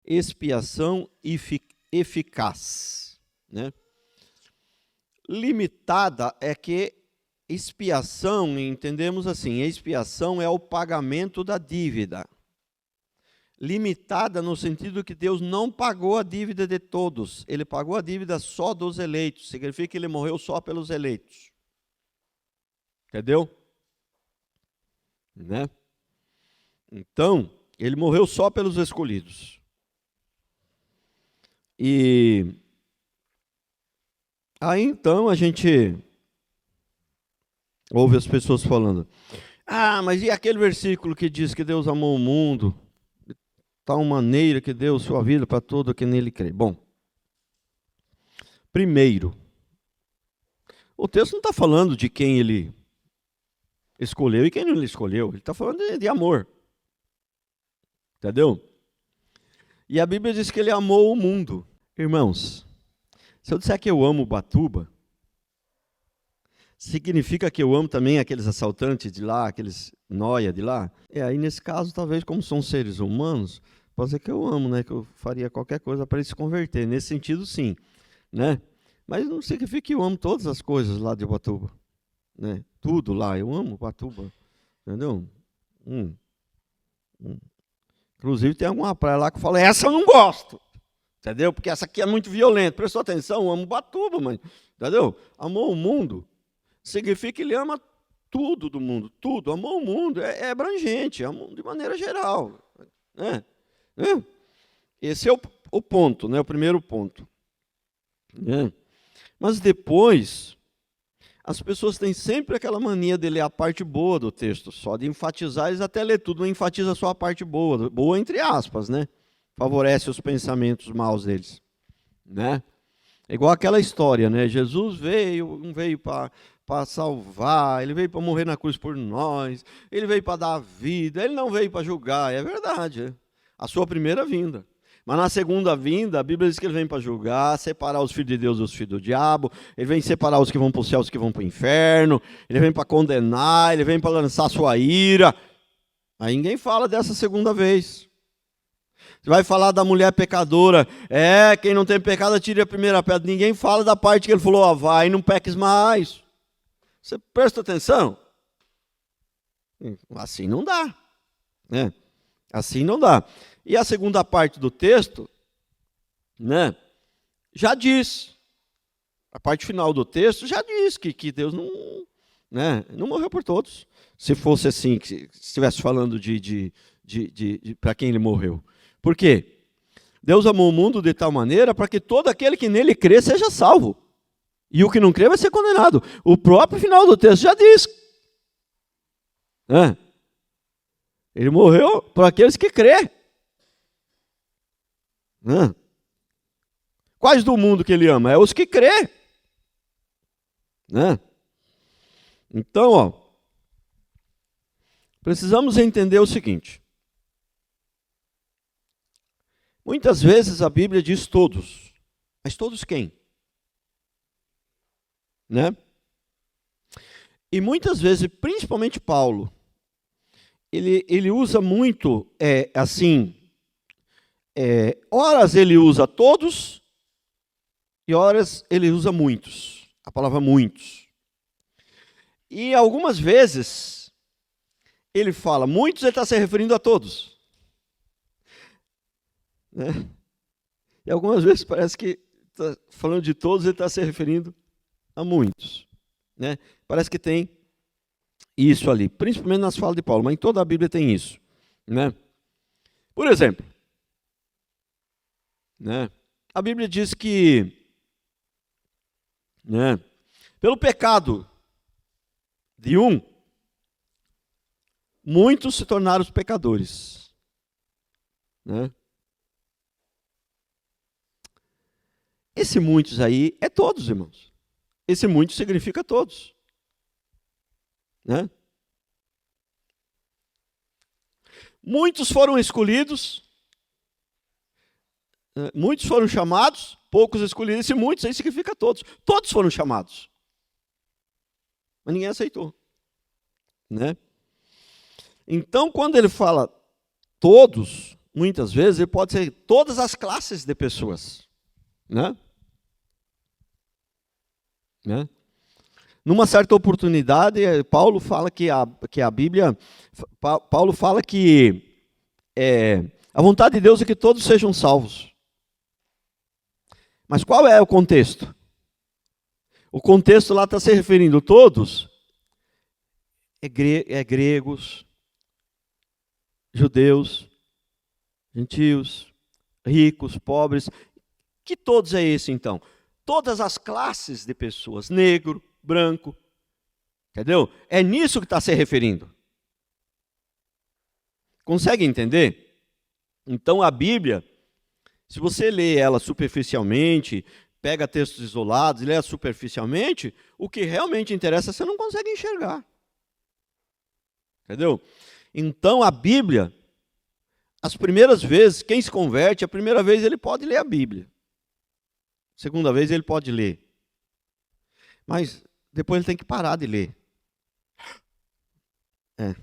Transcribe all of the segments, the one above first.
expiação eficaz, né? Limitada é que expiação, entendemos assim, expiação é o pagamento da dívida. Limitada no sentido que Deus não pagou a dívida de todos, ele pagou a dívida só dos eleitos, significa que ele morreu só pelos eleitos. Entendeu? Né? Então, ele morreu só pelos escolhidos. E aí então a gente ouve as pessoas falando: ah, mas e aquele versículo que diz que Deus amou o mundo de tal maneira que deu sua vida para todo que nele crê? Bom, primeiro, o texto não está falando de quem ele escolheu e quem não escolheu. Ele está falando de amor. Entendeu? E a Bíblia diz que ele amou o mundo. Irmãos, se eu disser que eu amo Ubatuba, significa que eu amo também aqueles assaltantes de lá, aqueles nóia de lá? Aí nesse caso, talvez como são seres humanos, pode ser que eu amo, né? Que eu faria qualquer coisa para ele se converter. Nesse sentido, sim. Né? Mas não significa que eu amo todas as coisas lá de Ubatuba. Né? Tudo lá, eu amo Ubatuba. Entendeu? Inclusive tem alguma praia lá que eu falo, essa eu não gosto. Entendeu? Porque essa aqui é muito violenta. Prestou atenção, eu amo Ubatuba, mas, entendeu? Amou o mundo. Significa que ele ama tudo do mundo, tudo. Amou o mundo, é abrangente, ama de maneira geral. Né? Esse é o ponto, né? O primeiro ponto. Né? Mas depois, as pessoas têm sempre aquela mania de ler a parte boa do texto, só de enfatizar, eles até lê tudo, mas enfatiza só a parte boa, boa entre aspas, né? Favorece os pensamentos maus deles. Né? É igual aquela história, né? Jesus não veio para salvar, ele veio para morrer na cruz por nós, ele veio para dar vida, ele não veio para julgar, é verdade, a sua primeira vinda. Mas na segunda vinda, a Bíblia diz que ele vem para julgar, separar os filhos de Deus dos filhos do diabo, ele vem separar os que vão para o céu e os que vão para o inferno, ele vem para condenar, ele vem para lançar sua ira. Aí ninguém fala dessa segunda vez. Você vai falar da mulher pecadora, quem não tem pecado atire a primeira pedra. Ninguém fala da parte que ele falou, vai, não peques mais. Você presta atenção? Assim não dá. Né? Assim não dá. E a segunda parte do texto, né, já diz, a parte final do texto já diz que Deus não morreu por todos. Se fosse assim, que estivesse falando de para quem ele morreu. Por quê? Deus amou o mundo de tal maneira para que todo aquele que nele crê seja salvo. E o que não crê vai ser condenado. O próprio final do texto já diz. Ele morreu por aqueles que crê. Quais do mundo que ele ama? É os que crê. Então, precisamos entender o seguinte. Muitas vezes a Bíblia diz todos. Mas todos quem? Né? E muitas vezes, principalmente Paulo, ele usa muito, horas ele usa todos e horas ele usa muitos. A palavra muitos. E algumas vezes ele fala muitos, ele está se referindo a todos. Né? E algumas vezes parece que está falando de todos, ele está se referindo a muitos. Né? Parece que tem isso ali, principalmente nas falas de Paulo, mas em toda a Bíblia tem isso. Né? Por exemplo, né, a Bíblia diz que pelo pecado de um, muitos se tornaram os pecadores. Né? Esse muitos aí é todos, irmãos. Esse muitos significa todos. Né? Muitos foram escolhidos, muitos foram chamados, poucos escolhidos. Esse muitos aí significa todos. Todos foram chamados. Mas ninguém aceitou. Né? Então, quando ele fala todos, muitas vezes, ele pode ser todas as classes de pessoas. Né? Né? Numa certa oportunidade, Paulo fala que a Bíblia, Paulo fala que a vontade de Deus é que todos sejam salvos. Mas qual é o contexto? O contexto lá está se referindo a todos, gregos, judeus, gentios, ricos, pobres. Que todos é esse então? Todas as classes de pessoas, negro, branco, entendeu? É nisso que está se referindo. Consegue entender? Então a Bíblia, se você lê ela superficialmente, pega textos isolados e lê superficialmente, o que realmente interessa você não consegue enxergar. Entendeu? Então a Bíblia, as primeiras vezes, quem se converte, a primeira vez ele pode ler a Bíblia. Segunda vez ele pode ler. Mas depois ele tem que parar de ler. Ele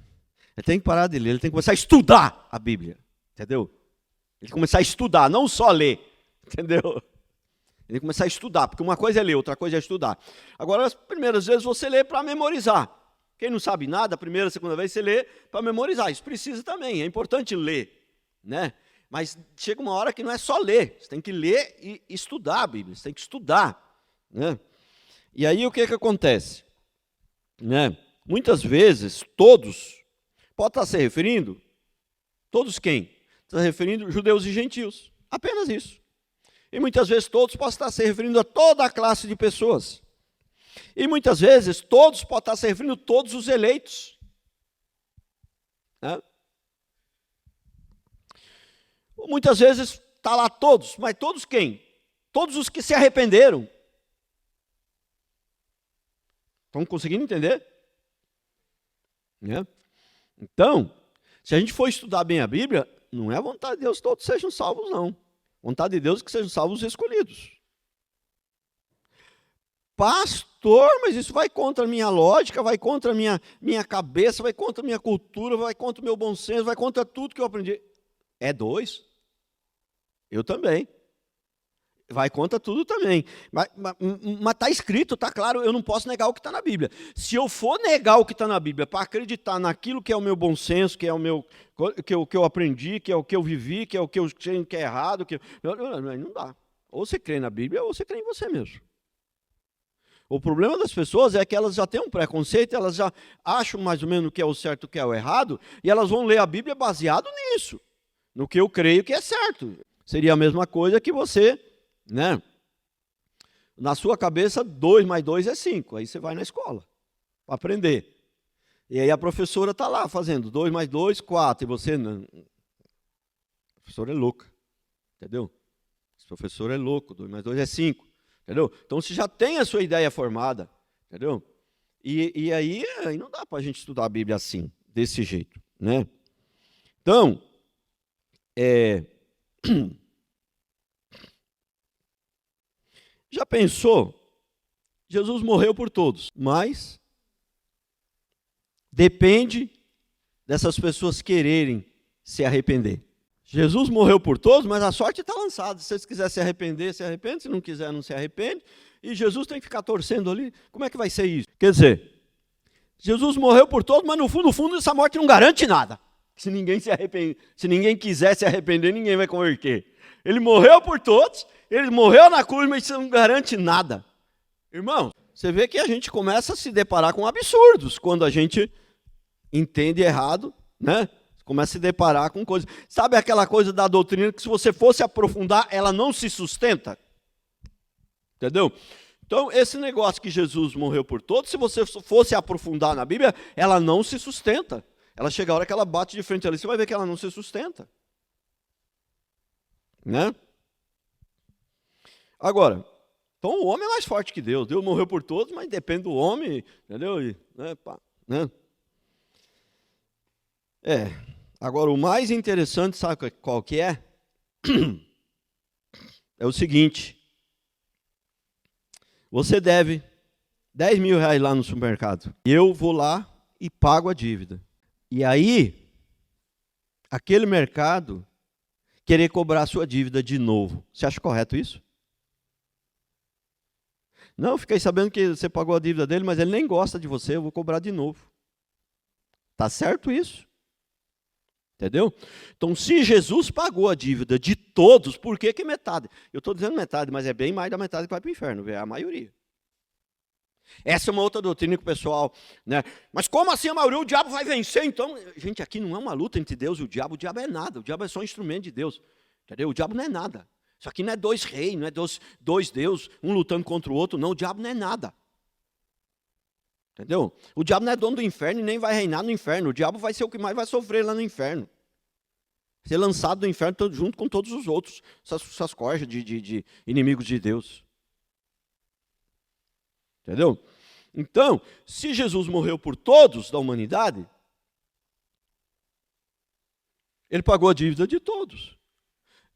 tem que parar de ler, ele tem que começar a estudar a Bíblia. Entendeu? Ele tem que começar a estudar, não só ler. Entendeu? Ele tem que começar a estudar, porque uma coisa é ler, outra coisa é estudar. Agora, as primeiras vezes você lê para memorizar. Quem não sabe nada, a primeira, a segunda vez você lê para memorizar. Isso precisa também, é importante ler. Né? Mas chega uma hora que não é só ler, você tem que ler e estudar a Bíblia, você tem que estudar. Né? E aí o que acontece? Né? Muitas vezes, todos, pode estar se referindo, todos quem? Está se referindo judeus e gentios, apenas isso. E muitas vezes todos podem estar se referindo a toda a classe de pessoas. E muitas vezes todos podem estar se referindo a todos os eleitos. Né? Muitas vezes está lá todos, mas todos quem? Todos os que se arrependeram. Estão conseguindo entender? Né? Então, se a gente for estudar bem a Bíblia, não é a vontade de Deus que todos sejam salvos, não. A vontade de Deus é que sejam salvos os escolhidos. Pastor, mas isso vai contra a minha lógica, vai contra a minha cabeça, vai contra a minha cultura, vai contra o meu bom senso, vai contra tudo que eu aprendi. É dois. Eu também. Vai contra tudo também. Mas está escrito, está claro, eu não posso negar o que está na Bíblia. Se eu for negar o que está na Bíblia para acreditar naquilo que é o meu bom senso, que é o que eu aprendi, que é o que eu vivi, que é o que eu sei que é errado, não dá. Ou você crê na Bíblia ou você crê em você mesmo. O problema das pessoas é que elas já têm um preconceito, elas já acham mais ou menos o que é o certo e o que é o errado, e elas vão ler a Bíblia baseado nisso, no que eu creio que é certo. Seria a mesma coisa que você, né? Na sua cabeça, 2 mais 2 é 5. Aí você vai na escola para aprender. E aí a professora está lá fazendo 2 mais 2, 4. E você, não. A professora é louca. Entendeu? Esse professor é louco. 2 mais 2 é 5. Entendeu? Então você já tem a sua ideia formada. Entendeu? E aí não dá para a gente estudar a Bíblia assim, desse jeito. Né? Então, já pensou? Jesus morreu por todos, mas depende dessas pessoas quererem se arrepender. Jesus morreu por todos, mas a sorte está lançada. Se vocês quiserem se arrepender, se arrepende. Se não quiser, não se arrepende. E Jesus tem que ficar torcendo ali. Como é que vai ser isso? Quer dizer, Jesus morreu por todos, mas no fundo, essa morte não garante nada. Se ninguém se arrepende, se ninguém quiser se arrepender, ninguém vai converter. Ele morreu por todos, ele morreu na cruz, mas isso não garante nada. Irmão, você vê que a gente começa a se deparar com absurdos quando a gente entende errado, né? Começa a se deparar com coisas. Sabe aquela coisa da doutrina que se você fosse aprofundar, ela não se sustenta? Entendeu? Então, esse negócio que Jesus morreu por todos, se você fosse aprofundar na Bíblia, ela não se sustenta. Ela chega a hora que ela bate de frente ali, você vai ver que ela não se sustenta. Né? Agora, então o homem é mais forte que Deus. Deus morreu por todos, mas depende do homem, entendeu? Né? Agora, o mais interessante, sabe qual que é? É o seguinte. Você deve 10 mil reais lá no supermercado. Eu vou lá e pago a dívida. E aí, aquele mercado querer cobrar a sua dívida de novo. Você acha correto isso? Não, fiquei sabendo que você pagou a dívida dele, mas ele nem gosta de você, eu vou cobrar de novo. Tá certo isso? Entendeu? Então, se Jesus pagou a dívida de todos, por que metade? Eu estou dizendo metade, mas é bem mais da metade que vai para o inferno, é a maioria. Essa é uma outra doutrina que o pessoal, né? Mas como assim a maioria? O diabo vai vencer, então? Gente, aqui não é uma luta entre Deus e o diabo é nada, o diabo é só um instrumento de Deus, entendeu? O diabo não é nada. Isso aqui não é dois reis, não é dois deuses, um lutando contra o outro, não, o diabo não é nada. Entendeu? O diabo não é dono do inferno e nem vai reinar no inferno, o diabo vai ser o que mais vai sofrer lá no inferno. Ser lançado do inferno junto com todos os outros, essas corjas de inimigos de Deus. Entendeu? Então, se Jesus morreu por todos da humanidade, ele pagou a dívida de todos.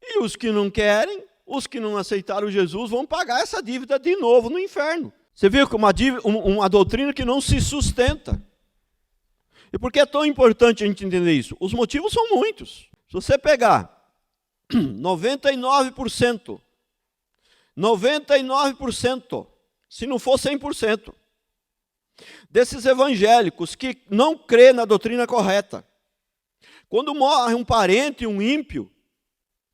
E os que não querem, os que não aceitaram Jesus, vão pagar essa dívida de novo no inferno. Você viu que uma doutrina que não se sustenta. E por que é tão importante a gente entender isso? Os motivos são muitos. Se você pegar 99%, se não for 100%, desses evangélicos que não crê na doutrina correta, quando morre um parente, um ímpio,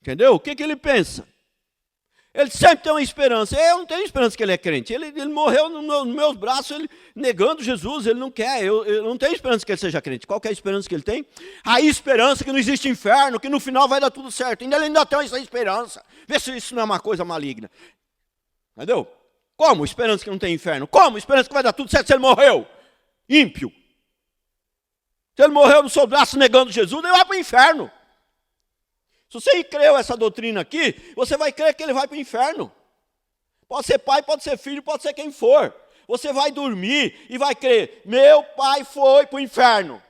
entendeu? O que ele pensa? Ele sempre tem uma esperança. Eu não tenho esperança que ele é crente. Ele morreu nos meus braços, ele negando Jesus, ele não quer. Eu não tenho esperança que ele seja crente. Qual que é a esperança que ele tem? A esperança que não existe inferno, que no final vai dar tudo certo. Ele ainda tem essa esperança. Vê se isso não é uma coisa maligna. Entendeu? Como esperança que não tem inferno? Como esperança que vai dar tudo certo se ele morreu? Ímpio. Se ele morreu no seu braço negando Jesus, ele vai para o inferno. Se você creu essa doutrina aqui, você vai crer que ele vai para o inferno. Pode ser pai, pode ser filho, pode ser quem for. Você vai dormir e vai crer, meu pai foi para o inferno.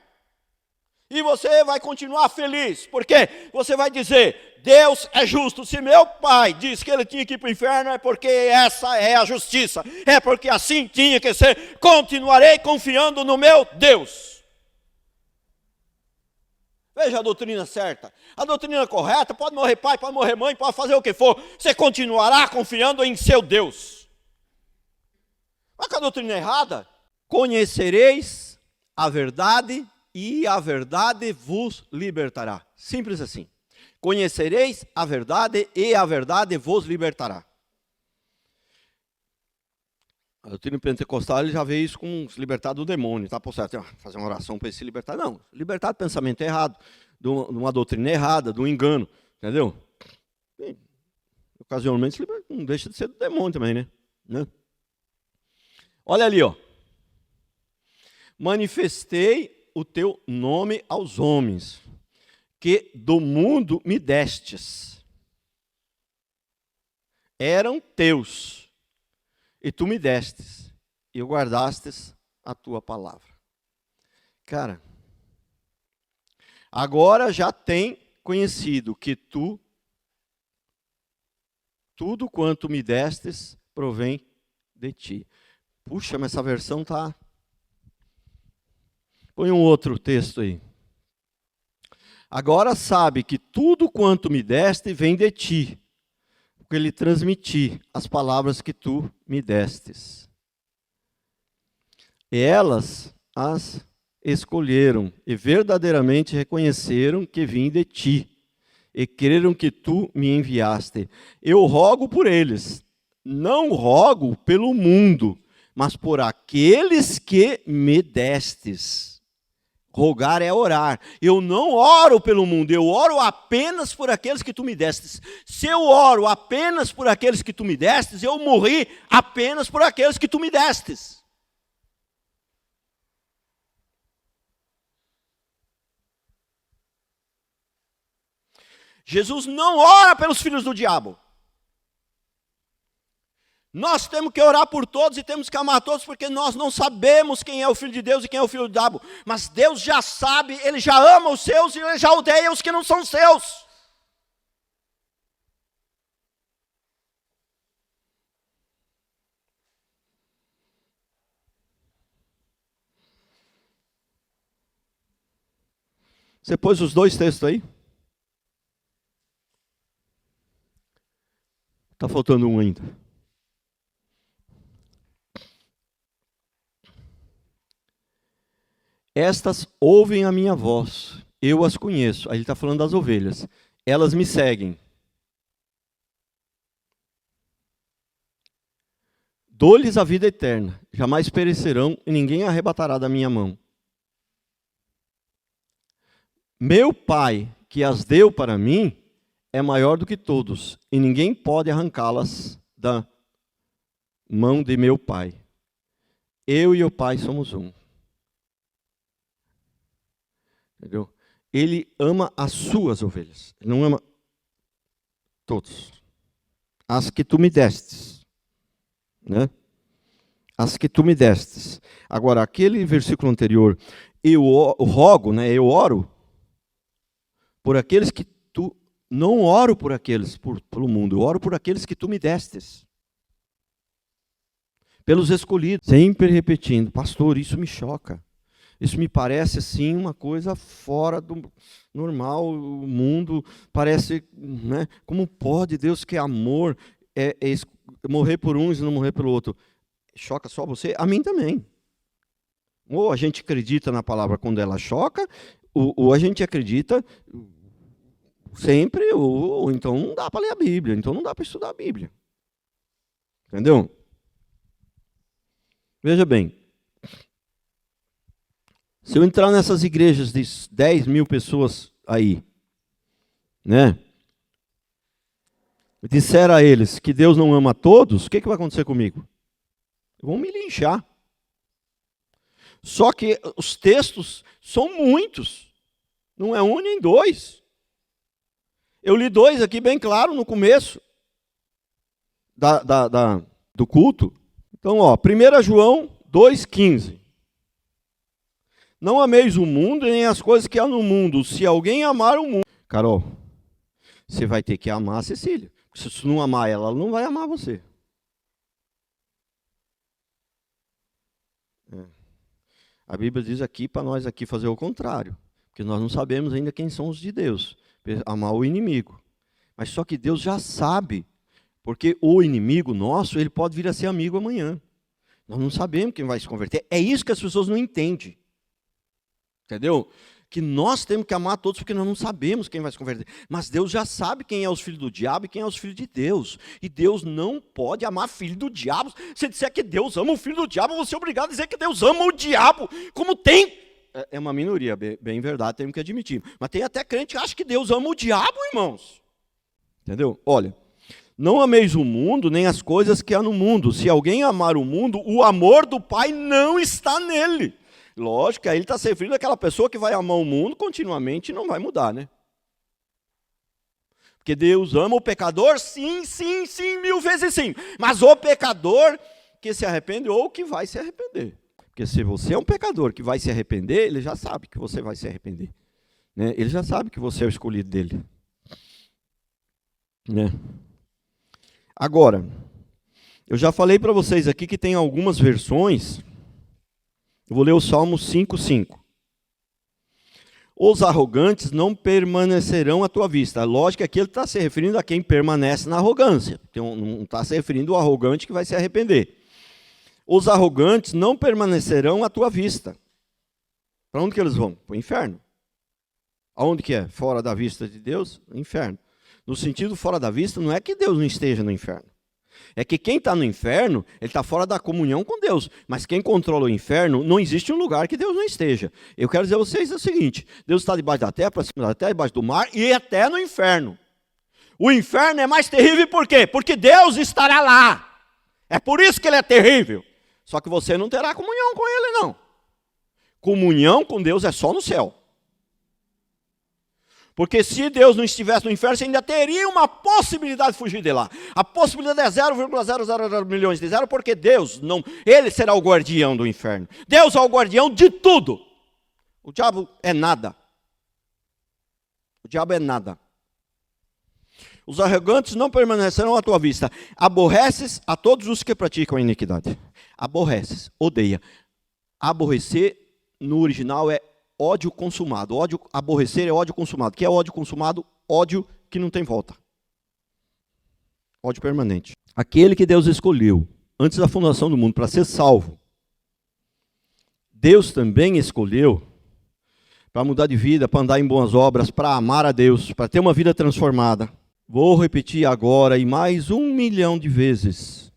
E você vai continuar feliz, porque você vai dizer, Deus é justo. Se meu pai disse que ele tinha que ir para o inferno, é porque essa é a justiça. É porque assim tinha que ser. Continuarei confiando no meu Deus. Veja a doutrina certa. A doutrina correta, pode morrer pai, pode morrer mãe, pode fazer o que for. Você continuará confiando em seu Deus. Mas com a doutrina errada, conhecereis a verdade e a verdade vos libertará. Simples assim. Conhecereis a verdade e a verdade vos libertará. A doutrina pentecostal ele já vê isso com se libertar do demônio, tá? Pô, certo, fazer uma oração para ele se libertar. Não, libertar do pensamento errado, de uma doutrina errada, de um engano, entendeu? E, ocasionalmente não deixa de ser do demônio também, né? Olha ali, ó. Manifestei o teu nome aos homens, que do mundo me destes. Eram teus. E tu me destes, e guardastes a tua palavra. Cara, agora já tem conhecido que tudo quanto me destes, provém de ti. Puxa, mas essa versão tá... Põe um outro texto aí. Agora sabe que tudo quanto me deste vem de ti, porque lhe transmiti as palavras que tu me destes. E elas as escolheram e verdadeiramente reconheceram que vim de ti e creram que tu me enviaste. Eu rogo por eles, não rogo pelo mundo, mas por aqueles que me destes. Rogar é orar. Eu não oro pelo mundo, eu oro apenas por aqueles que tu me destes. Se eu oro apenas por aqueles que tu me destes, eu morri apenas por aqueles que tu me destes. Jesus não ora pelos filhos do diabo. Nós temos que orar por todos e temos que amar todos, porque nós não sabemos quem é o filho de Deus e quem é o filho do diabo. Mas Deus já sabe, Ele já ama os seus e Ele já odeia os que não são seus. Você pôs os dois textos aí? Está faltando um ainda. Estas ouvem a minha voz, eu as conheço. Aí ele está falando das ovelhas. Elas me seguem. Dou-lhes a vida eterna, jamais perecerão e ninguém arrebatará da minha mão. Meu Pai, que as deu para mim, é maior do que todos, e ninguém pode arrancá-las da mão de meu Pai. Eu e o Pai somos um. Entendeu? Ele ama as suas ovelhas, ele não ama todos. As que tu me destes. Né? As que tu me destes. Agora, aquele versículo anterior, eu rogo, né, eu oro, por aqueles que tu... Não oro por aqueles, pelo mundo, eu oro por aqueles que tu me destes. Pelos escolhidos. Sempre repetindo, pastor, isso me choca. Isso me parece, assim, uma coisa fora do normal. O mundo parece, né, como pode Deus, que é amor, morrer por uns e não morrer pelo outro. Choca só você? A mim também. Ou a gente acredita na palavra quando ela choca, ou a gente acredita sempre, ou então não dá para ler a Bíblia, então não dá para estudar a Bíblia. Entendeu? Veja bem. Se eu entrar nessas igrejas de 10 mil pessoas aí, né? Disser a eles que Deus não ama a todos, o que vai acontecer comigo? Vão me linchar. Só que os textos são muitos. Não é um nem dois. Eu li dois aqui bem claro no começo do culto. Então, 1 João 2,15. Não ameis o mundo nem as coisas que há no mundo. Se alguém amar o mundo... Carol, você vai ter que amar a Cecília. Se você não amar ela, ela não vai amar você. A Bíblia diz aqui para nós aqui fazer o contrário. Porque nós não sabemos ainda quem são os de Deus. Amar o inimigo. Mas só que Deus já sabe. Porque o inimigo nosso, ele pode vir a ser amigo amanhã. Nós não sabemos quem vai se converter. É isso que as pessoas não entendem. Entendeu? Que nós temos que amar todos porque nós não sabemos quem vai se converter. Mas Deus já sabe quem é os filhos do diabo e quem é os filhos de Deus. E Deus não pode amar filho do diabo. Se disser que Deus ama o filho do diabo, você é obrigado a dizer que Deus ama o diabo. Como tem... É uma minoria, bem verdade, temos que admitir. Mas tem até crente que acha que Deus ama o diabo, irmãos. Entendeu? Olha, não ameis o mundo, nem as coisas que há no mundo. Se alguém amar o mundo, o amor do Pai não está nele. Lógico que aí ele está se referindo àquela pessoa que vai amar o mundo continuamente e não vai mudar, né? Porque Deus ama o pecador, sim, 1000 vezes sim. Mas o pecador que se arrepende ou que vai se arrepender. Porque se você é um pecador que vai se arrepender, ele já sabe que você vai se arrepender. Né? Ele já sabe que você é o escolhido dele. Né? Agora, eu já falei para vocês aqui que tem algumas versões. Eu vou ler o Salmo 5,5. Os arrogantes não permanecerão à tua vista. Lógico que aqui ele está se referindo a quem permanece na arrogância. Então, não está se referindo ao arrogante que vai se arrepender. Os arrogantes não permanecerão à tua vista. Para onde que eles vão? Para o inferno. Aonde que é? Fora da vista de Deus? Inferno. No sentido fora da vista, não é que Deus não esteja no inferno. É que quem está no inferno, ele está fora da comunhão com Deus. Mas quem controla o inferno, não existe um lugar que Deus não esteja. Eu quero dizer a vocês o seguinte, Deus está debaixo da terra, para cima da terra, debaixo do mar e até no inferno. O inferno é mais terrível por quê? Porque Deus estará lá. É por isso que ele é terrível. Só que você não terá comunhão com ele, não. Comunhão com Deus é só no céu. Porque se Deus não estivesse no inferno, você ainda teria uma possibilidade de fugir de lá. A possibilidade é 0,000 milhões de zero, porque Deus não, ele será o guardião do inferno. Deus é o guardião de tudo. O diabo é nada. O diabo é nada. Os arrogantes não permanecerão à tua vista. Aborreces a todos os que praticam a iniquidade. Aborreces, odeia. Aborrecer, no original, é ódio consumado. Ódio, aborrecer é ódio consumado. O que é ódio consumado? Ódio que não tem volta. pode permanente. Aquele que Deus escolheu antes da fundação do mundo para ser salvo, Deus também escolheu para mudar de vida, para andar em boas obras, para amar a Deus, para ter uma vida transformada. Vou repetir agora e mais 1 milhão de vezes.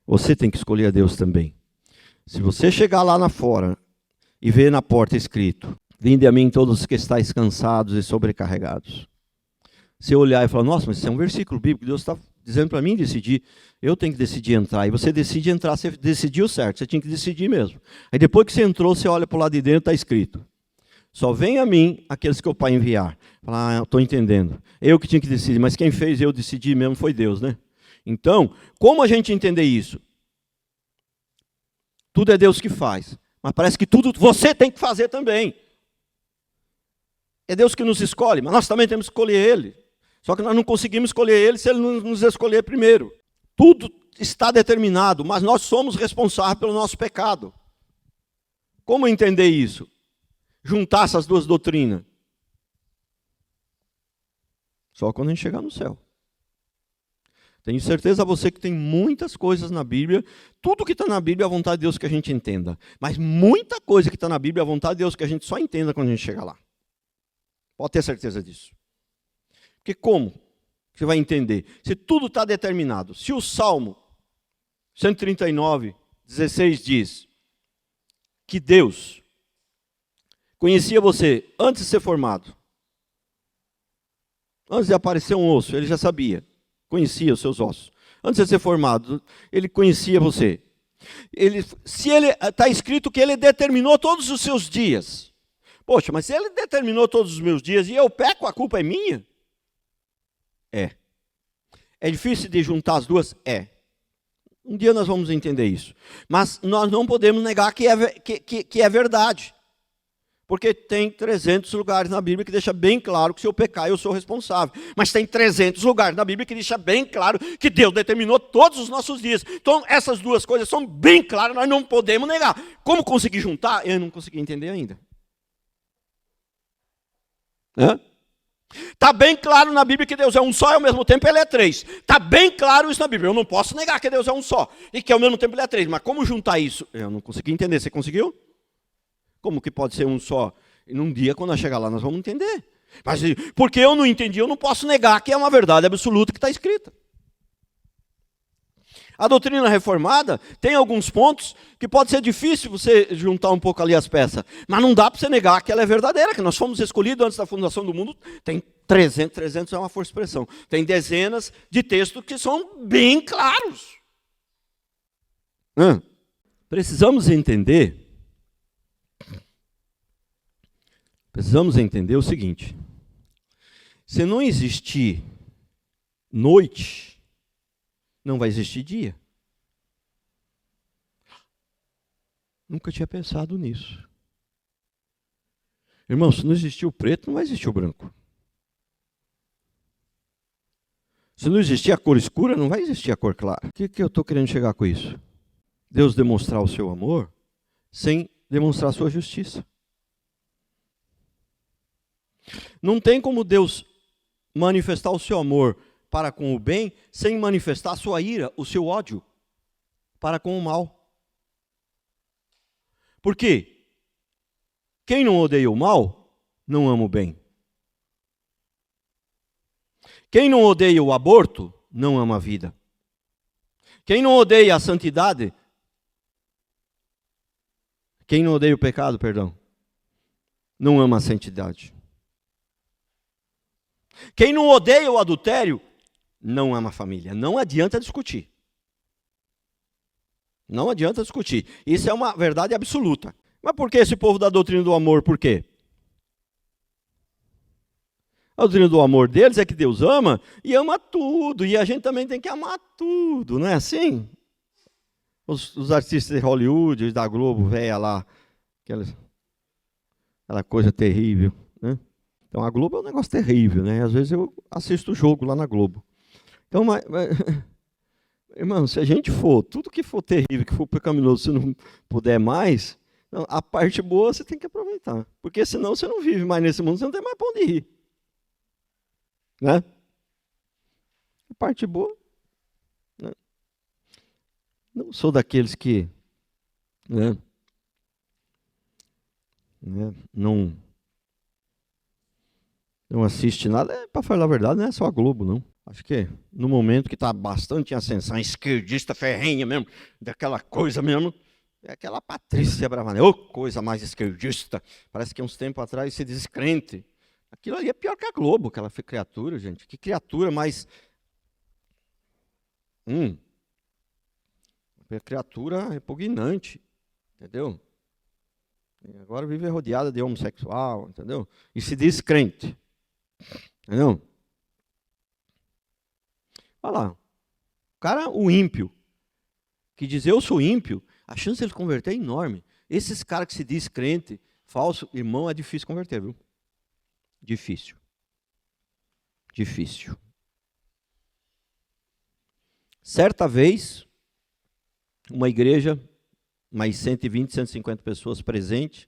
Você tem que escolher a Deus também. Se você chegar lá na fora e ver na porta escrito: vinde a mim todos os que estáis cansados e sobrecarregados. Você olhar e falar: nossa, mas isso é um versículo bíblico, Deus está dizendo para mim decidir. Eu tenho que decidir entrar. E você decide entrar, você decidiu certo, você tinha que decidir mesmo. Aí depois que você entrou, você olha para o lado de dentro, está escrito: só vem a mim aqueles que o Pai enviar. Fala: estou entendendo. Eu que tinha que decidir, mas quem fez eu decidir mesmo foi Deus, né? Então, como a gente entender isso? Tudo é Deus que faz, mas parece que tudo você tem que fazer também. É Deus que nos escolhe, mas nós também temos que escolher Ele. Só que nós não conseguimos escolher Ele se Ele não nos escolher primeiro. Tudo está determinado, mas nós somos responsáveis pelo nosso pecado. Como entender isso? Juntar essas duas doutrinas. Só quando a gente chegar no céu. Tenho certeza a você que tem muitas coisas na Bíblia. Tudo que está na Bíblia é a vontade de Deus que a gente entenda. Mas muita coisa que está na Bíblia é a vontade de Deus que a gente só entenda quando a gente chegar lá. Pode ter certeza disso. Porque como você vai entender? Se tudo está determinado. Se o Salmo 139, 16 diz que Deus conhecia você antes de ser formado. Antes de aparecer um osso, Ele já sabia. Conhecia os seus ossos. Antes de ser formado, Ele conhecia você. Se Ele está escrito que Ele determinou todos os seus dias. Poxa, mas se Ele determinou todos os meus dias e eu peco, a culpa é minha? É. É difícil de juntar as duas? É. Um dia nós vamos entender isso. Mas nós não podemos negar que é verdade. Porque tem 300 lugares na Bíblia que deixa bem claro que se eu pecar eu sou responsável. Mas tem 300 lugares na Bíblia que deixa bem claro que Deus determinou todos os nossos dias. Então essas duas coisas são bem claras, nós não podemos negar. Como conseguir juntar? Eu não consegui entender ainda. Está bem claro na Bíblia que Deus é um só e ao mesmo tempo Ele é três. Está bem claro isso na Bíblia. Eu não posso negar que Deus é um só e que ao mesmo tempo Ele é três. Mas como juntar isso? Eu não consegui entender. Você conseguiu? Como que pode ser um só? E num dia, quando nós chegar lá, nós vamos entender. Mas porque eu não entendi, eu não posso negar que é uma verdade absoluta que está escrita. A doutrina reformada tem alguns pontos que pode ser difícil você juntar um pouco ali as peças. Mas não dá para você negar que ela é verdadeira, que nós fomos escolhidos antes da fundação do mundo. Tem 300 é uma força de expressão. Tem dezenas de textos que são bem claros. Precisamos entender o seguinte: se não existir noite, não vai existir dia. Nunca tinha pensado nisso. Irmão, se não existir o preto, não vai existir o branco. Se não existir a cor escura, não vai existir a cor clara. O que eu estou querendo chegar com isso? Deus demonstrar o seu amor sem demonstrar a sua justiça. Não tem como Deus manifestar o seu amor para com o bem sem manifestar a sua ira, o seu ódio para com o mal. Por quê? Quem não odeia o mal, não ama o bem. Quem não odeia o aborto, não ama a vida. Quem não odeia a santidade, quem não odeia o pecado, perdão, não ama a santidade. Quem não odeia o adultério, não ama a família. Não adianta discutir. Não adianta discutir. Isso é uma verdade absoluta. Mas por que esse povo da doutrina do amor? Por quê? A doutrina do amor deles é que Deus ama e ama tudo. E a gente também tem que amar tudo, não é assim? Os artistas de Hollywood, os da Globo, velha lá, aquela coisa terrível, né? Então a Globo é um negócio terrível, né? Às vezes eu assisto o jogo lá na Globo. Então, irmão, se a gente for, tudo que for terrível, que for pecaminoso, se não puder mais, a parte boa você tem que aproveitar. Porque senão você não vive mais nesse mundo, você não tem mais para onde ir. Né? A parte boa, né? Não sou daqueles que, né, não assiste nada. Para falar a verdade, não é só a Globo, não. Acho que no momento que está bastante em ascensão, esquerdista ferrenha mesmo, daquela coisa mesmo, é aquela Patrícia Bravanel, coisa mais esquerdista. Parece que uns tempos atrás se descrente. Aquilo ali é pior que a Globo, aquela criatura, gente. Que criatura mais... criatura repugnante, entendeu? E agora vive rodeada de homossexual, entendeu? E se diz crente, entendeu? Olha lá, o cara, o ímpio, que diz eu sou ímpio, a chance de ele converter é enorme. Esses caras que se diz crente, falso, irmão, é difícil converter, viu? Difícil. Difícil. Certa vez, uma igreja, mais 120, 150 pessoas presentes,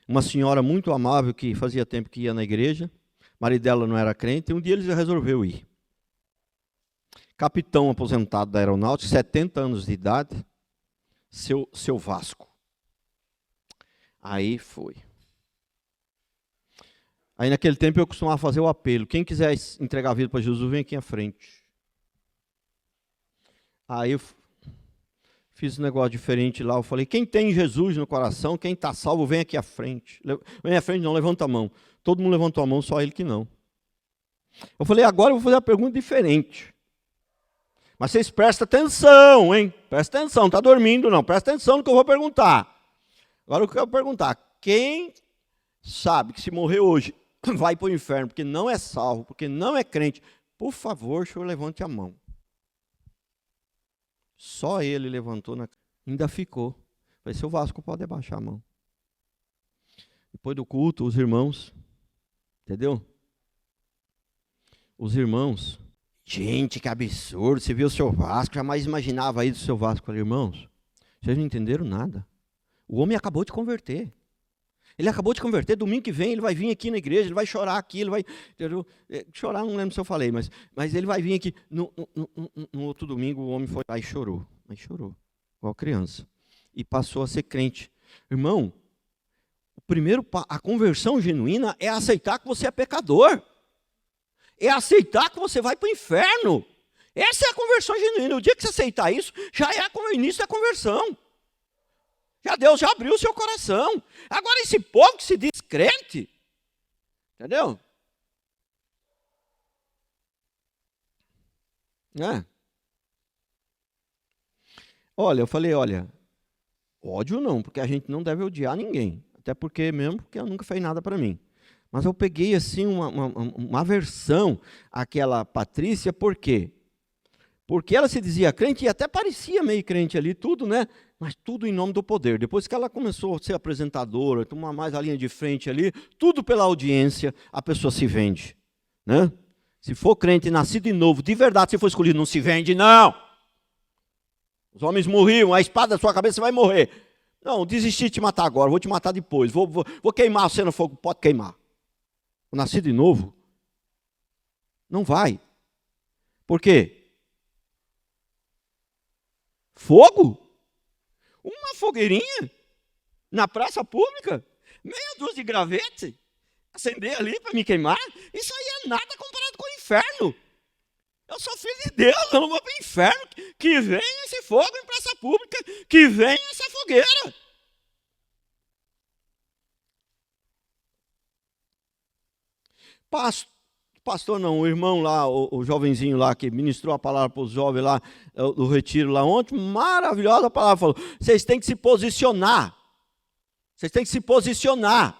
uma senhora muito amável que fazia tempo que ia na igreja, o marido dela não era crente, e um dia ele resolveu ir. Capitão aposentado da aeronáutica, 70 anos de idade, seu Vasco. Aí foi. Aí naquele tempo eu costumava fazer o apelo, quem quiser entregar a vida para Jesus, vem aqui à frente. Aí eu fiz um negócio diferente lá, eu falei, quem tem Jesus no coração, quem está salvo, vem aqui à frente. Vem à frente não, levanta a mão. Todo mundo levantou a mão, só ele que não. Eu falei, agora eu vou fazer uma pergunta diferente. Mas vocês prestem atenção, hein? Presta atenção, não está dormindo não, presta atenção no que eu vou perguntar. Agora eu quero perguntar, quem sabe que se morrer hoje, vai para o inferno, porque não é salvo, porque não é crente, por favor, senhor, levante a mão. Só ele levantou, ainda ficou. Falei, seu Vasco, pode abaixar a mão. Depois do culto, os irmãos, entendeu? Os irmãos, gente, que absurdo, você viu o seu Vasco, jamais imaginava isso do seu Vasco. Falei, irmãos, vocês não entenderam nada. O homem acabou de converter. Ele acabou de converter, domingo que vem ele vai vir aqui na igreja, ele vai chorar aqui, ele vai... Chorar, não lembro se eu falei, mas ele vai vir aqui. No outro domingo o homem foi lá e chorou. Mas chorou, igual criança. E passou a ser crente. Irmão, a conversão genuína é aceitar que você é pecador. É aceitar que você vai para o inferno. Essa é a conversão genuína. O dia que você aceitar isso, já é o início da conversão. Já Deus já abriu o seu coração. Agora esse povo que se diz crente, entendeu? Olha, eu falei, ódio não, porque a gente não deve odiar ninguém. Até porque ela nunca fez nada para mim. Mas eu peguei assim uma aversão àquela Patrícia, por quê? Porque ela se dizia crente e até parecia meio crente ali, tudo, né? Mas tudo em nome do poder. Depois que ela começou a ser apresentadora, tomar mais a linha de frente ali, tudo pela audiência, a pessoa se vende, né? Se for crente, nascido de novo, de verdade, se for escolhido, não se vende, não. Os homens morriam, a espada da sua cabeça você vai morrer. Não, desisti de te matar agora, vou te matar depois. Vou queimar você no fogo, pode queimar. O nascido de novo, não vai. Por quê? Fogo? Uma fogueirinha? Na praça pública? Meia dúzia de gravete? Acender ali para me queimar? Isso aí é nada comparado com o inferno. Eu sou filho de Deus, eu não vou para o inferno. Que venha esse fogo em praça pública, que venha essa fogueira. Pastor não, o irmão lá, o jovenzinho lá que ministrou a palavra para os jovens lá, do retiro lá ontem, maravilhosa palavra, falou, vocês têm que se posicionar. Vocês têm que se posicionar.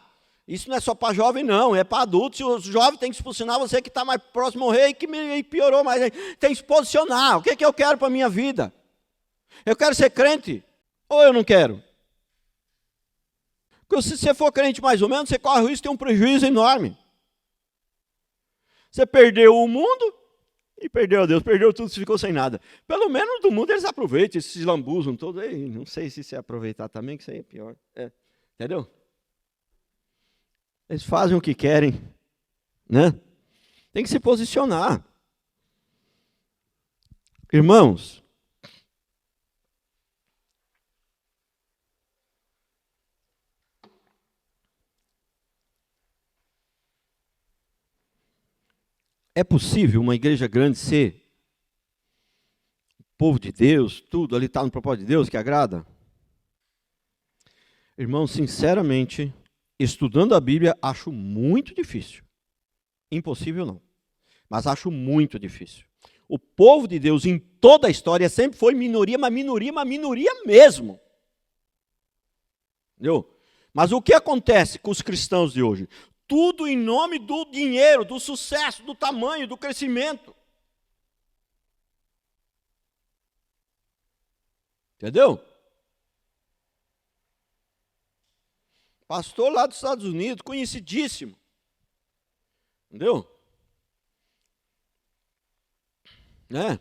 Isso não é só para jovem, não, é para adultos. E os jovens têm que se posicionar, você que está mais próximo ao rei, que me piorou mais, tem que se posicionar. O que é que eu quero para a minha vida? Eu quero ser crente ou eu não quero? Porque se você for crente mais ou menos, você corre o risco de ter um prejuízo enorme. Você perdeu o mundo e perdeu a Deus, perdeu tudo, você ficou sem nada. Pelo menos do mundo eles aproveitam, esses lambuzam todos. Não sei se é aproveitar também, que isso aí é pior. Entendeu? Eles fazem o que querem, né? Tem que se posicionar. Irmãos, é possível uma igreja grande ser povo de Deus, tudo ali está no propósito de Deus que agrada? Irmão, sinceramente, estudando a Bíblia, acho muito difícil. Impossível não, mas acho muito difícil. O povo de Deus em toda a história sempre foi minoria, mas minoria mesmo. Entendeu? Mas o que acontece com os cristãos de hoje? Tudo em nome do dinheiro, do sucesso, do tamanho, do crescimento. Entendeu? Pastor lá dos Estados Unidos, conhecidíssimo. Entendeu? Né?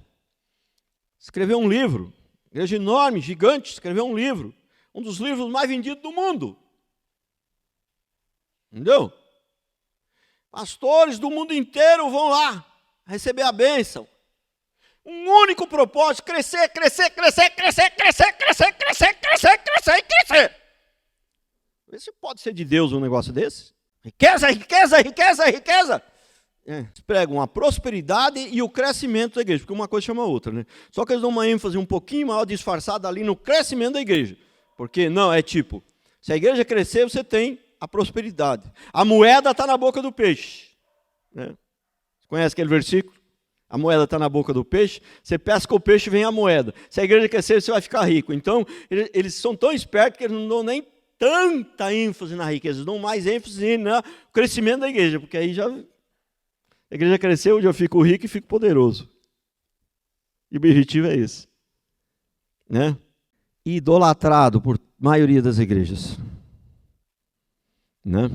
Escreveu um livro, igreja enorme, gigante, escreveu um livro. Um dos livros mais vendidos do mundo. Entendeu? Pastores do mundo inteiro vão lá receber a bênção. Um único propósito: crescer, crescer, crescer, crescer, crescer, crescer, crescer, crescer, crescer e crescer. Vê se pode ser de Deus um negócio desse. Riqueza, riqueza, riqueza, riqueza. Eles pregam a prosperidade e o crescimento da igreja, porque uma coisa chama a outra, né? Só que eles dão uma ênfase um pouquinho maior, disfarçada ali no crescimento da igreja. Porque, não, é tipo, se a igreja crescer, você tem a prosperidade. A moeda está na boca do peixe. Né? Você conhece aquele versículo? A moeda está na boca do peixe, você pesca o peixe e vem a moeda. Se a igreja crescer, você vai ficar rico. Então, eles são tão espertos que eles não dão nem tanta ênfase na riqueza, eles dão mais ênfase no crescimento da igreja, porque aí já a igreja cresceu, eu fico rico e fico poderoso. E o objetivo é esse. Né? Idolatrado por maioria das igrejas. Né?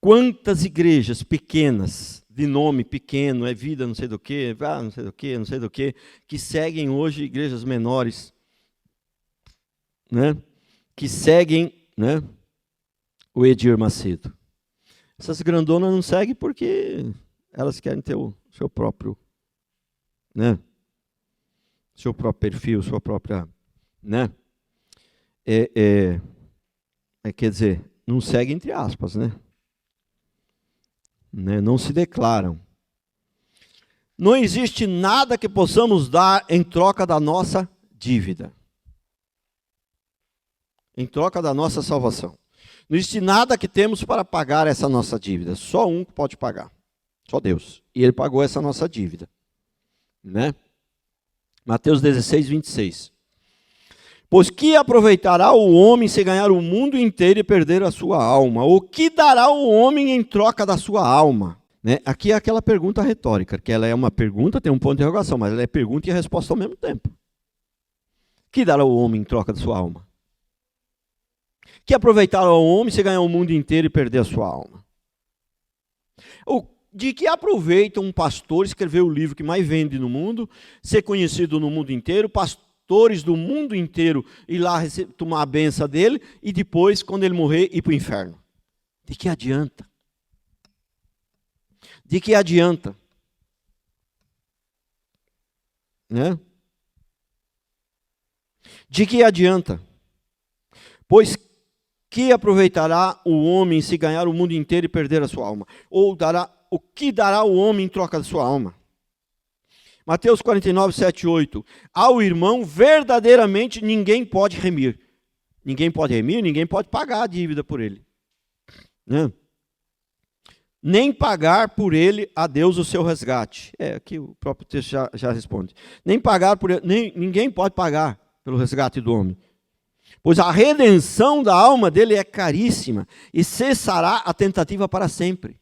Quantas igrejas pequenas, de nome pequeno, é vida não sei do que, não sei do que, não sei do que seguem hoje igrejas menores, né? Que seguem, né, o Edir Macedo. Essas grandonas não seguem porque elas querem ter o seu próprio, né, seu próprio perfil, sua própria, né, quer dizer, não seguem entre aspas, né, não se declaram. Não existe nada que possamos dar em troca da nossa dívida. Em troca da nossa salvação. Não existe nada que temos para pagar essa nossa dívida. Só um que pode pagar. Só Deus. E Ele pagou essa nossa dívida. Né? Mateus 16, 26. Pois que aproveitará o homem se ganhar o mundo inteiro e perder a sua alma? O que dará o homem em troca da sua alma? Né? Aqui é aquela pergunta retórica, que ela é uma pergunta, tem um ponto de interrogação, mas ela é pergunta e resposta ao mesmo tempo. O que dará o homem em troca da sua alma? Que aproveitar ao homem se ganhar o mundo inteiro e perder a sua alma? De que aproveita um pastor escrever o livro que mais vende no mundo, ser conhecido no mundo inteiro, pastores do mundo inteiro ir lá tomar a benção dele e depois, quando ele morrer, ir para o inferno? De que adianta? De que adianta? Né? De que adianta? Pois que aproveitará o homem se ganhar o mundo inteiro e perder a sua alma? Ou o que dará o homem em troca da sua alma? Mateus 49, 7 e 8. Ao irmão, verdadeiramente ninguém pode remir. Ninguém pode remir, ninguém pode pagar a dívida por ele. Né? Nem pagar por ele a Deus o seu resgate. Aqui o próprio texto já responde. Nem pagar por ele, ninguém pode pagar pelo resgate do homem. Pois a redenção da alma dele é caríssima e cessará a tentativa para sempre.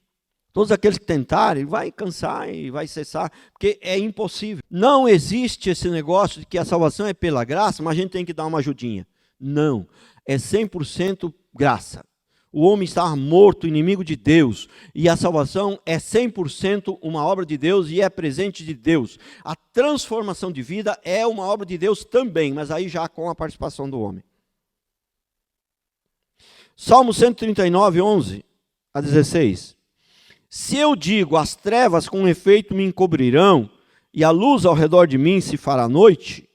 Todos aqueles que tentarem, vai cansar e vai cessar, porque é impossível. Não existe esse negócio de que a salvação é pela graça, mas a gente tem que dar uma ajudinha. Não, é 100% graça. O homem está morto, inimigo de Deus, e a salvação é 100% uma obra de Deus e é presente de Deus. A transformação de vida é uma obra de Deus também, mas aí já com a participação do homem. Salmo 139, 11 a 16. Se eu digo, as trevas com efeito me encobrirão, e a luz ao redor de mim se fará noite,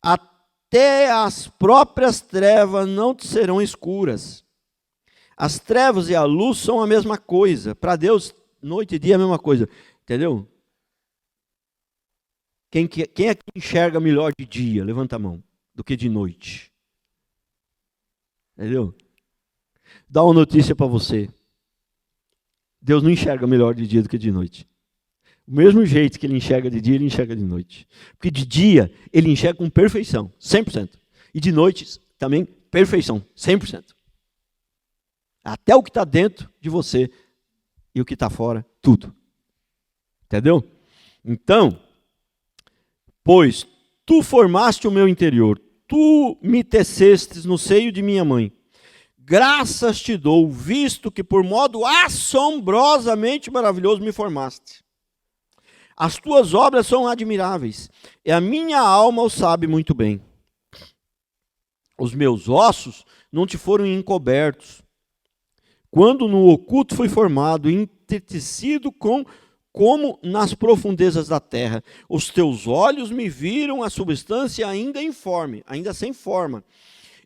até as próprias trevas não te serão escuras. As trevas e a luz são a mesma coisa. Para Deus, noite e dia é a mesma coisa. Entendeu? Quem é que enxerga melhor de dia? Levanta a mão. Do que de noite. Entendeu? Dá uma notícia para você. Deus não enxerga melhor de dia do que de noite. O mesmo jeito que ele enxerga de dia, ele enxerga de noite. Porque de dia, ele enxerga com perfeição, 100%. E de noite, também, perfeição, 100%. Até o que está dentro de você e o que está fora, tudo. Entendeu? Então, pois tu formaste o meu interior, tu me tecestes no seio de minha mãe. Graças te dou, visto que por modo assombrosamente maravilhoso me formaste. As tuas obras são admiráveis, e a minha alma o sabe muito bem. Os meus ossos não te foram encobertos, quando no oculto fui formado, entretecido como nas profundezas da terra. Os teus olhos me viram a substância ainda informe, ainda sem forma.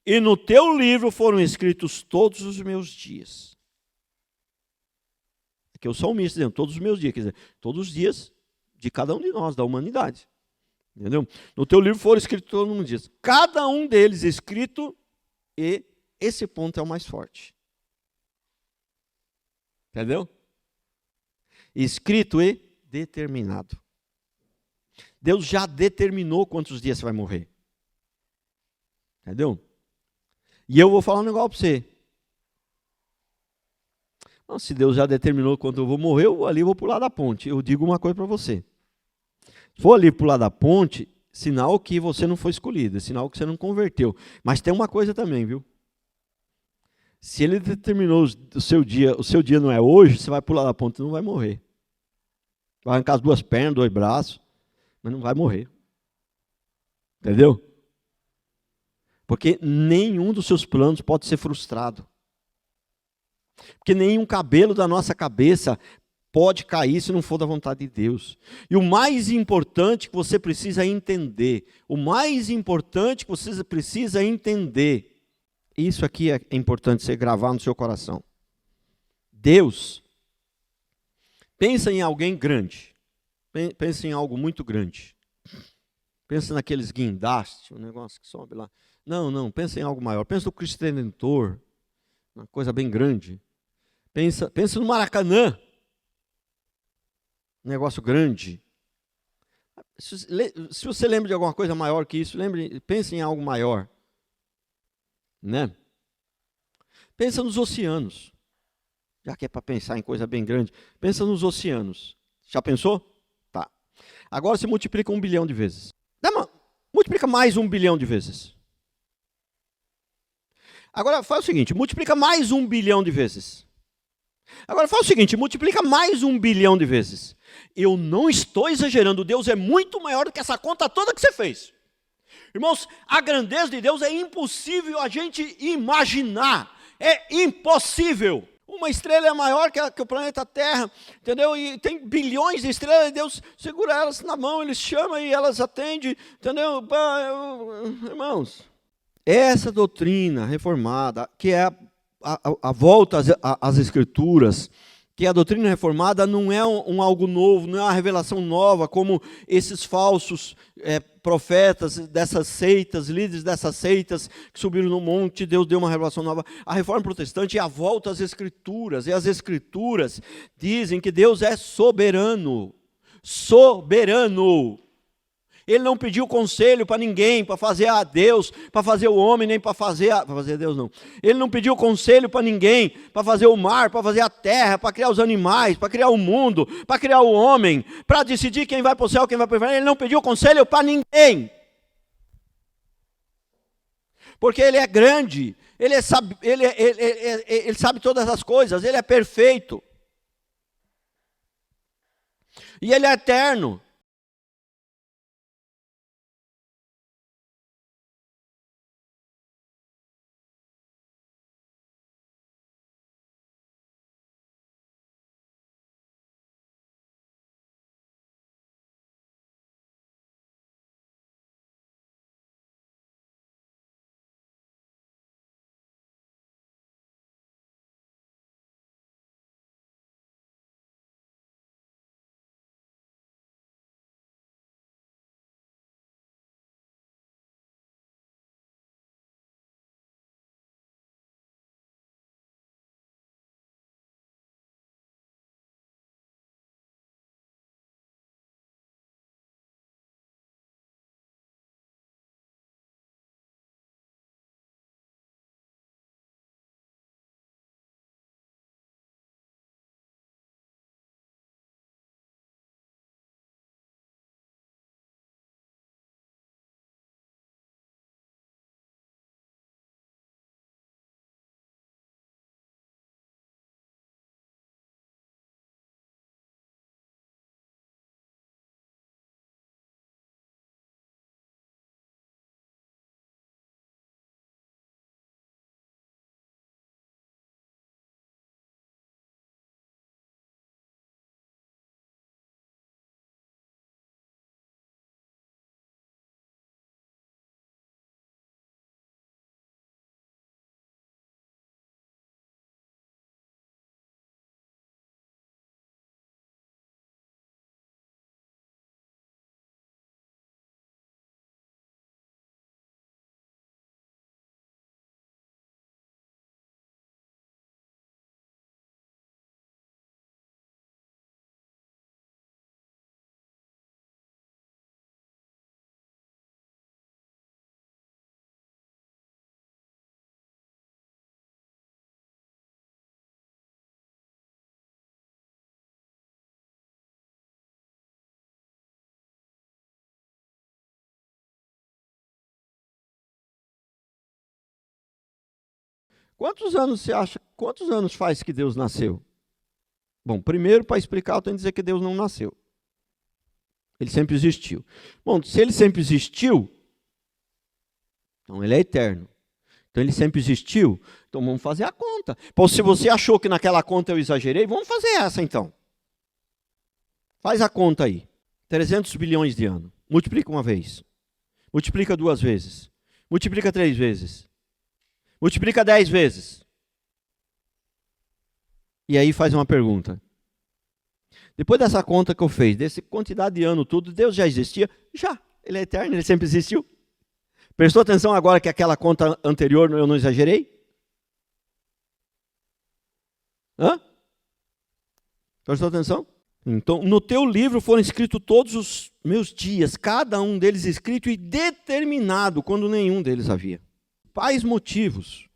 E no teu livro foram escritos todos os meus dias. Aqui é o salmista dizendo, todos os meus dias, quer dizer, todos os dias de cada um de nós, da humanidade. Entendeu? No teu livro foram escritos todos os dias. Cada um deles escrito, e esse ponto é o mais forte. Entendeu? Escrito e determinado. Deus já determinou quantos dias você vai morrer. Entendeu? E eu vou falar um negócio para você. Não, se Deus já determinou quando eu vou morrer, eu vou pular da ponte. Eu digo uma coisa para você. Se for ali pular da ponte, sinal que você não foi escolhido, sinal que você não converteu. Mas tem uma coisa também, viu? Se ele determinou o seu dia não é hoje, você vai pular da ponte e não vai morrer. Vai arrancar as duas pernas, 2 braços, mas não vai morrer. Entendeu? Porque nenhum dos seus planos pode ser frustrado. Porque nenhum cabelo da nossa cabeça pode cair se não for da vontade de Deus. E o mais importante que você precisa entender, isso aqui é importante você gravar no seu coração. Deus, pensa em alguém grande, pensa em algo muito grande. Pensa naqueles guindastes, um negócio que sobe lá. Não, pensa em algo maior. Pensa no Cristo Redentor, uma coisa bem grande. Pensa no Maracanã, um negócio grande. Se você lembra de alguma coisa maior que isso, pense em algo maior. Né? Pensa nos oceanos. Já que é para pensar em coisa bem grande, pensa nos oceanos. Já pensou? Tá. Agora você multiplica 1 bilhão de vezes. Multiplica mais 1 bilhão de vezes. Agora faz o seguinte, multiplica mais 1 bilhão de vezes. Agora faz o seguinte, multiplica mais 1 bilhão de vezes. Eu não estou exagerando, Deus é muito maior do que essa conta toda que você fez. Irmãos, a grandeza de Deus é impossível a gente imaginar. É impossível. Uma estrela é maior que o planeta Terra, entendeu? E tem bilhões de estrelas, e Deus segura elas na mão, Ele chama e elas atendem, entendeu? Irmãos, essa doutrina reformada, que é a volta às Escrituras, que a doutrina reformada não é algo novo, não é uma revelação nova, como esses falsos profetas dessas seitas, líderes dessas seitas que subiram no monte, Deus deu uma revelação nova. A reforma protestante é a volta às Escrituras, e as Escrituras dizem que Deus é soberano. Soberano. Ele não pediu conselho para ninguém, para fazer a Deus, para fazer o homem, nem para fazer Deus não. Ele não pediu conselho para ninguém, para fazer o mar, para fazer a terra, para criar os animais, para criar o mundo, para criar o homem, para decidir quem vai para o céu, quem vai para o inferno. Ele não pediu conselho para ninguém. Porque Ele é grande, Ele sabe todas as coisas, Ele é perfeito. E Ele é eterno. Quantos anos você acha, quantos anos faz que Deus nasceu? Bom, primeiro, para explicar, eu tenho que dizer que Deus não nasceu. Ele sempre existiu. Bom, se ele sempre existiu, então ele é eterno. Então ele sempre existiu, então vamos fazer a conta. Pô, se você achou que naquela conta eu exagerei, vamos fazer essa então. Faz a conta aí. 300 bilhões de anos. Multiplica uma vez. Multiplica 2 vezes. Multiplica 3 vezes. Multiplica 10 vezes. E aí faz uma pergunta. Depois dessa conta que eu fiz, dessa quantidade de ano tudo, Deus já existia? Já. Ele é eterno, ele sempre existiu. Prestou atenção agora que aquela conta anterior eu não exagerei? Hã? Prestou atenção? Então, no teu livro foram escritos todos os meus dias, cada um deles escrito e determinado, quando nenhum deles havia. Quais motivos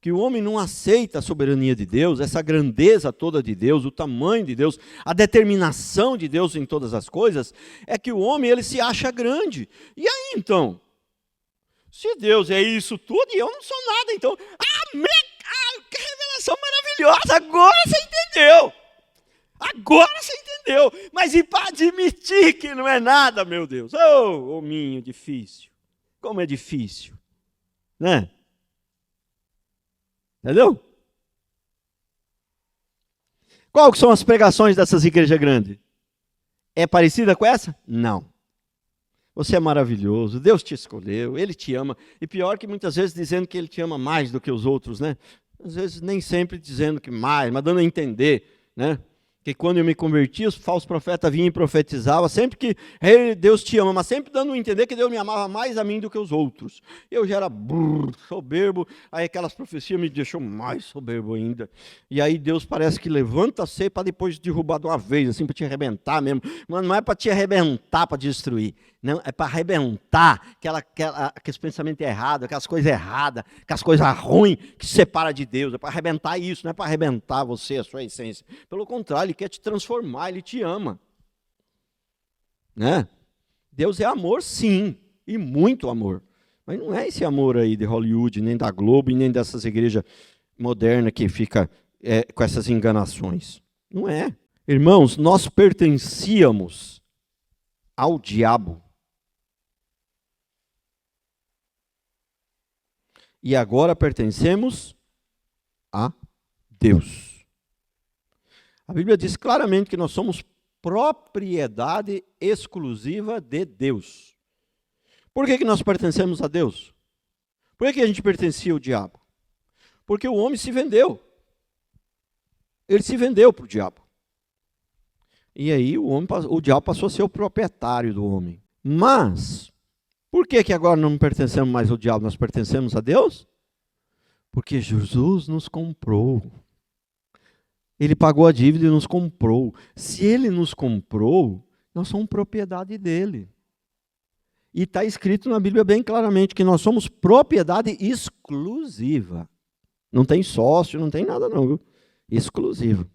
que o homem não aceita a soberania de Deus, essa grandeza toda de Deus, o tamanho de Deus, a determinação de Deus em todas as coisas, é que o homem ele se acha grande. E aí então? Se Deus é isso tudo e eu não sou nada, então, que revelação maravilhosa, agora você entendeu. Agora você entendeu. Mas e para admitir que não é nada, meu Deus? Oh, hominho difícil. Como é difícil. Né? Entendeu? Qual que são as pregações dessas igrejas grandes? É parecida com essa? Não. Você é maravilhoso, Deus te escolheu, Ele te ama. E pior que muitas vezes dizendo que Ele te ama mais do que os outros, né? Às vezes nem sempre dizendo que mais, mas dando a entender, né? Que quando eu me converti, os falsos profetas vinham e profetizavam, sempre que Deus te ama, mas sempre dando a entender que Deus me amava mais a mim do que os outros. Eu já era soberbo, aí aquelas profecias me deixou mais soberbo ainda. E aí Deus parece que levanta você para depois derrubar de uma vez, assim, para te arrebentar mesmo. Mas não é para te arrebentar, para destruir. Não, é para arrebentar aqueles pensamentos errados, aquelas coisas erradas, aquelas coisas ruins que separa de Deus. É para arrebentar isso, não é para arrebentar você, a sua essência. Pelo contrário, Ele quer te transformar, Ele te ama. Né? Deus é amor, sim, e muito amor. Mas não é esse amor aí de Hollywood, nem da Globo, e nem dessas igrejas modernas que fica com essas enganações. Não é. Irmãos, nós pertencíamos ao diabo. E agora pertencemos a Deus. A Bíblia diz claramente que nós somos propriedade exclusiva de Deus. Por que nós pertencemos a Deus? Por que a gente pertencia ao diabo? Porque o homem se vendeu. Ele se vendeu para o diabo. E aí o diabo passou a ser o proprietário do homem. Mas, por que agora não pertencemos mais ao diabo, nós pertencemos a Deus? Porque Jesus nos comprou. Ele pagou a dívida e nos comprou. Se Ele nos comprou, nós somos propriedade dEle. E está escrito na Bíblia bem claramente que nós somos propriedade exclusiva. Não tem sócio, não tem nada não, viu? Exclusiva.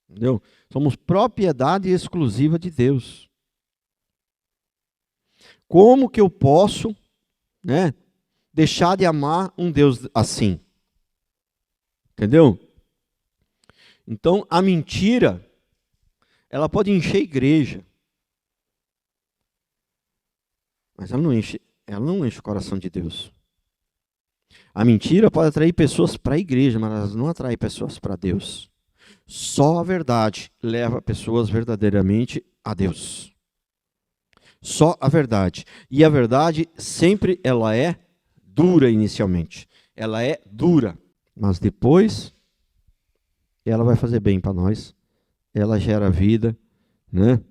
Entendeu? Somos propriedade exclusiva de Deus. Como que eu posso, né, deixar de amar um Deus assim? Entendeu? Então, a mentira, ela pode encher a igreja. Mas ela não enche o coração de Deus. A mentira pode atrair pessoas para a igreja, mas ela não atrai pessoas para Deus. Só a verdade leva pessoas verdadeiramente a Deus. Só a verdade. E a verdade sempre ela é dura inicialmente. Ela é dura. Mas depois ela vai fazer bem para nós. Ela gera vida, né?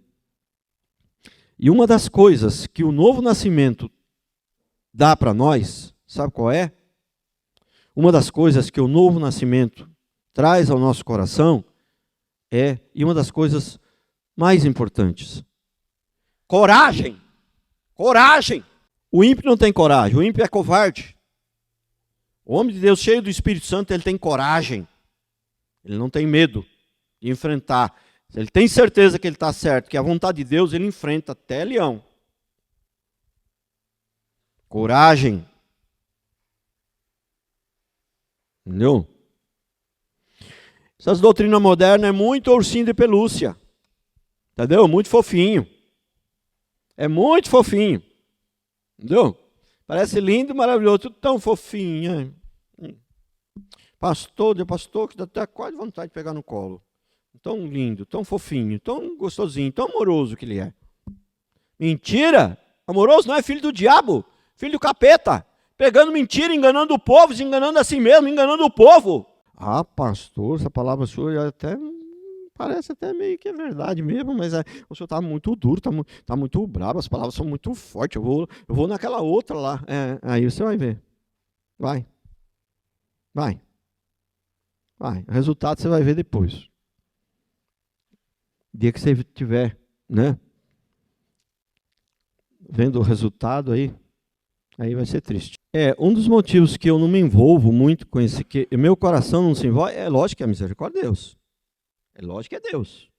E uma das coisas que o novo nascimento dá para nós, sabe qual é? Uma das coisas que o novo nascimento traz ao nosso coração e uma das coisas mais importantes, coragem. Coragem. O ímpio não tem coragem, o ímpio é covarde. O homem de Deus cheio do Espírito Santo, ele tem coragem. Ele não tem medo de enfrentar. Se ele tem certeza que ele está certo, que a vontade de Deus, ele enfrenta até leão. Coragem. Entendeu? Essas doutrinas modernas é muito ursinho de pelúcia. Entendeu? Muito fofinho. É muito fofinho. Entendeu? Parece lindo, maravilhoso, tudo tão fofinho. Pastor, de pastor, que dá até quase vontade de pegar no colo. Tão lindo, tão fofinho, tão gostosinho, tão amoroso que ele é. Mentira! Amoroso não é filho do diabo, filho do capeta. Pegando mentira, enganando o povo, se enganando a si mesmo, enganando o povo. Ah, pastor, essa palavra sua até parece até meio que é verdade mesmo, mas o senhor está muito duro, está muito bravo, as palavras são muito fortes. Eu vou naquela outra lá. Aí você vai ver. Vai. O resultado você vai ver depois. O dia que você tiver, né, vendo o resultado aí vai ser triste. Um dos motivos que eu não me envolvo muito com esse, que meu coração não se envolve, é lógico que é a misericórdia de Deus. É lógico que é Deus.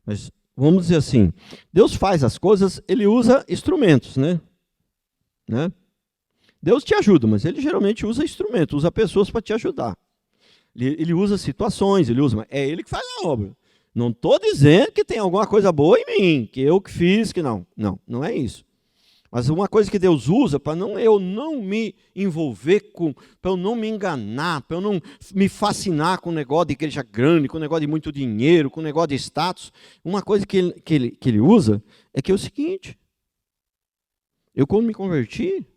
Mas vamos dizer assim, Deus faz as coisas, ele usa instrumentos, né? Deus te ajuda, mas ele geralmente usa instrumentos, usa pessoas para te ajudar. Ele usa situações, é ele que faz a obra. Não estou dizendo que tem alguma coisa boa em mim, que eu que fiz, que não. Não é isso. Mas uma coisa que Deus usa para eu não me envolver para eu não me enganar, para eu não me fascinar com o negócio de igreja grande, com o negócio de muito dinheiro, com o negócio de status. Uma coisa que ele usa é que é o seguinte: eu quando me converti,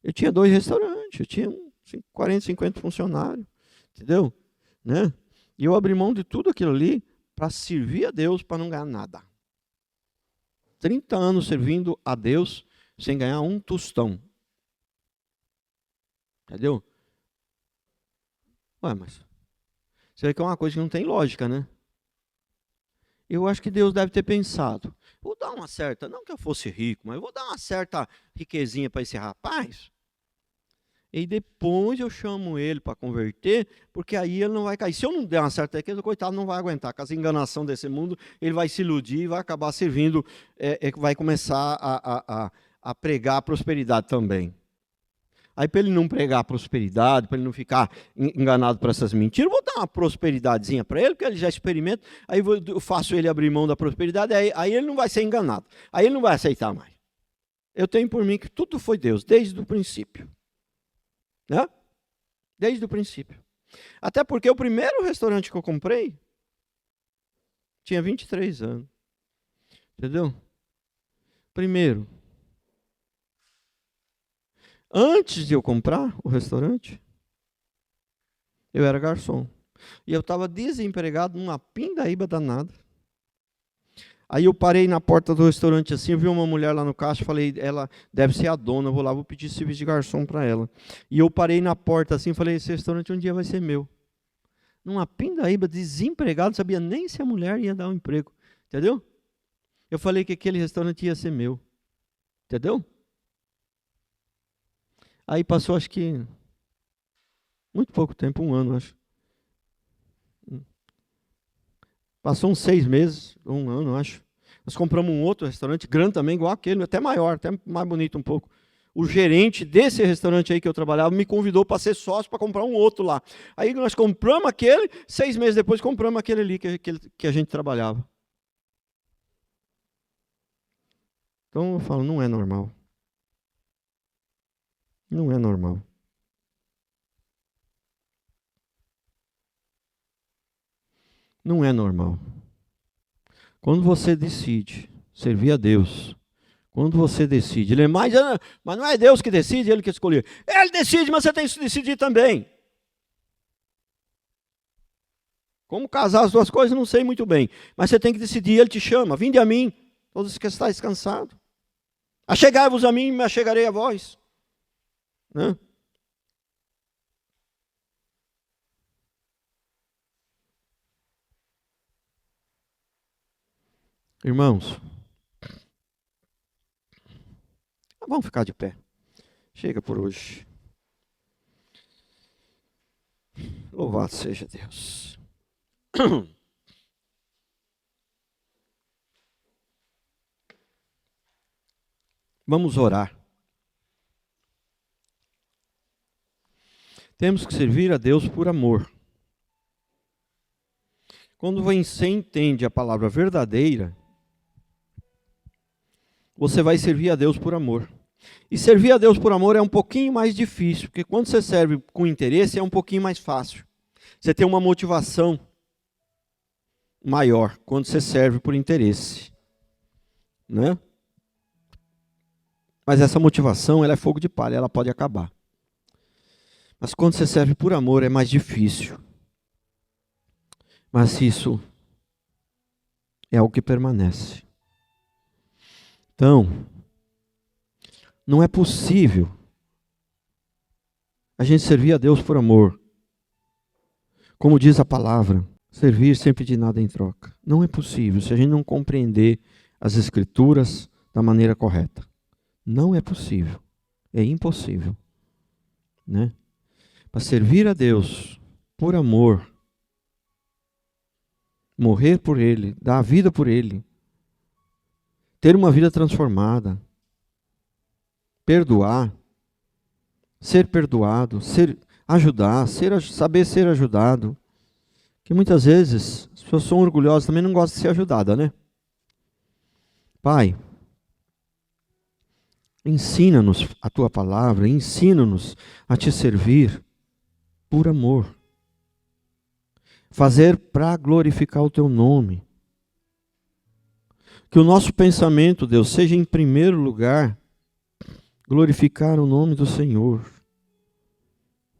eu tinha 2 restaurantes, eu tinha 40, 50 funcionários, entendeu? Né? E eu abri mão de tudo aquilo ali para servir a Deus, para não ganhar nada. 30 anos servindo a Deus sem ganhar um tostão. Entendeu? Ué, mas você vê que é uma coisa que não tem lógica, né? Eu acho que Deus deve ter pensado, vou dar uma certa, não que eu fosse rico, mas vou dar uma certa riquezinha para esse rapaz. E depois eu chamo ele para converter, porque aí ele não vai cair. Se eu não der uma certa riqueza, o coitado não vai aguentar. Com as enganações desse mundo, ele vai se iludir e vai acabar servindo, vai começar a pregar a prosperidade também. Aí, para ele não pregar a prosperidade, para ele não ficar enganado por essas mentiras, eu vou dar uma prosperidadezinha para ele, porque ele já experimenta, aí eu faço ele abrir mão da prosperidade, aí ele não vai ser enganado. Aí ele não vai aceitar mais. Eu tenho por mim que tudo foi Deus, desde o princípio. Né? Desde o princípio. Até porque o primeiro restaurante que eu comprei tinha 23 anos. Entendeu? Primeiro. Antes de eu comprar o restaurante, eu era garçom. E eu estava desempregado numa pindaíba danada. Aí eu parei na porta do restaurante assim, eu vi uma mulher lá no caixa, falei, ela deve ser a dona, eu vou lá, vou pedir serviço de garçom para ela. E eu parei na porta assim, falei, esse restaurante um dia vai ser meu. Numa pindaíba, desempregado, não sabia nem se a mulher ia dar um emprego. Entendeu? Eu falei que aquele restaurante ia ser meu. Entendeu? Aí passou, acho que, muito pouco tempo, 1 ano, acho. Passou uns 6 meses, 1 ano, acho. Nós compramos um outro restaurante, grande também, igual aquele, até maior, até mais bonito um pouco. O gerente desse restaurante aí que eu trabalhava me convidou para ser sócio para comprar um outro lá. Aí nós compramos aquele, 6 meses depois compramos aquele ali que a gente trabalhava. Então eu falo, não é normal. Não é normal. Não é normal. Quando você decide servir a Deus, quando você decide, ele é mais, mas não é Deus que decide, ele que escolheu. Ele decide, mas você tem que decidir também. Como casar as duas coisas, não sei muito bem. Mas você tem que decidir, ele te chama. Vinde a mim, todos que estáis cansados. Achegai-vos a mim, me achegarei a vós. Né? Irmãos, vamos ficar de pé. Chega por hoje. Louvado seja Deus. Vamos orar. Temos que servir a Deus por amor. Quando você entende a palavra verdadeira, você vai servir a Deus por amor. E servir a Deus por amor é um pouquinho mais difícil, porque quando você serve com interesse é um pouquinho mais fácil. Você tem uma motivação maior quando você serve por interesse, né? Mas essa motivação, ela é fogo de palha, ela pode acabar. Mas quando você serve por amor é mais difícil. Mas isso é algo que permanece. Então, não é possível a gente servir a Deus por amor. Como diz a palavra, servir sem pedir nada em troca. Não é possível se a gente não compreender as Escrituras da maneira correta. Não é possível. É impossível. Né? Para servir a Deus por amor, morrer por Ele, dar a vida por Ele, ter uma vida transformada, perdoar, ser perdoado, ajudar, saber ser ajudado. Que muitas vezes as pessoas são orgulhosas, também não gostam de ser ajudada, né? Pai, ensina-nos a Tua palavra, ensina-nos a Te servir por amor. Fazer para glorificar o Teu nome. Que o nosso pensamento, Deus, seja em primeiro lugar glorificar o nome do Senhor.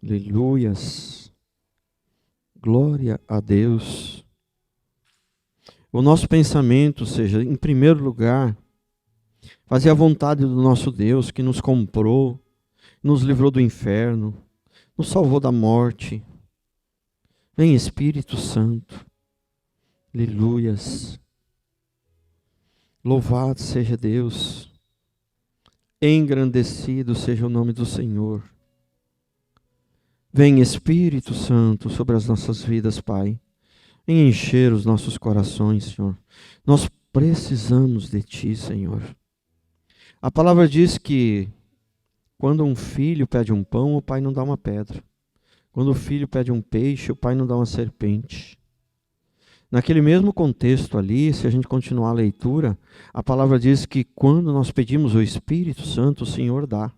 Aleluias. Glória a Deus. O nosso pensamento seja, em primeiro lugar, fazer a vontade do nosso Deus, que nos comprou, nos livrou do inferno, nos salvou da morte. Vem Espírito Santo. Aleluias. Louvado seja Deus. Engrandecido seja o nome do Senhor. Vem Espírito Santo sobre as nossas vidas, Pai. Vem encher os nossos corações, Senhor. Nós precisamos de Ti, Senhor. A palavra diz que quando um filho pede um pão, o pai não dá uma pedra. Quando o filho pede um peixe, o pai não dá uma serpente. Naquele mesmo contexto ali, se a gente continuar a leitura, a palavra diz que quando nós pedimos o Espírito Santo, o Senhor dá.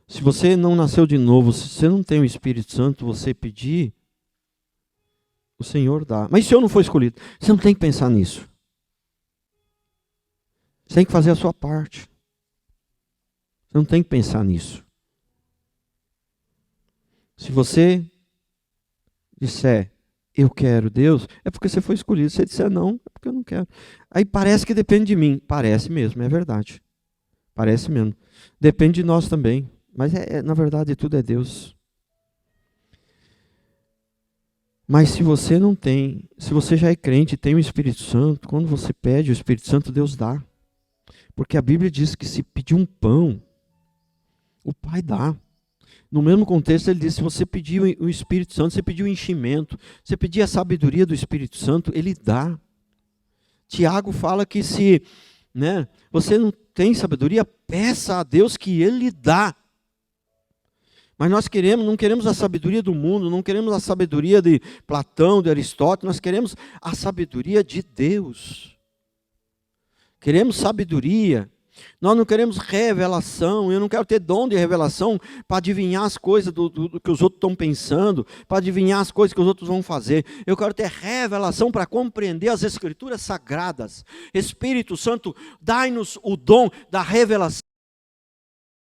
Se você não nasceu de novo, se você não tem o Espírito Santo, você pedir, o Senhor dá. Mas se eu não for escolhido, você não tem que pensar nisso. Você tem que fazer a sua parte. Você não tem que pensar nisso. Se você disser, eu quero Deus, é porque você foi escolhido. Se você disser não, é porque eu não quero. Aí parece que depende de mim. Parece mesmo, é verdade. Parece mesmo. Depende de nós também. Mas na verdade tudo é Deus. Mas se você não tem, se você já é crente e tem o Espírito Santo, quando você pede o Espírito Santo, Deus dá. Porque a Bíblia diz que se pedir um pão, o Pai dá. No mesmo contexto, ele diz, se você pedir o Espírito Santo, você pedir o enchimento, você pedir a sabedoria do Espírito Santo, ele dá. Tiago fala que se você não tem sabedoria, peça a Deus que ele dá. Mas nós não queremos a sabedoria do mundo, não queremos a sabedoria de Platão, de Aristóteles, nós queremos a sabedoria de Deus. Queremos sabedoria. Nós não queremos revelação. Eu não quero ter dom de revelação para adivinhar as coisas do que os outros estão pensando, para adivinhar as coisas que os outros vão fazer. Eu quero ter revelação para compreender as Escrituras sagradas. Espírito Santo, dai-nos o dom da revelação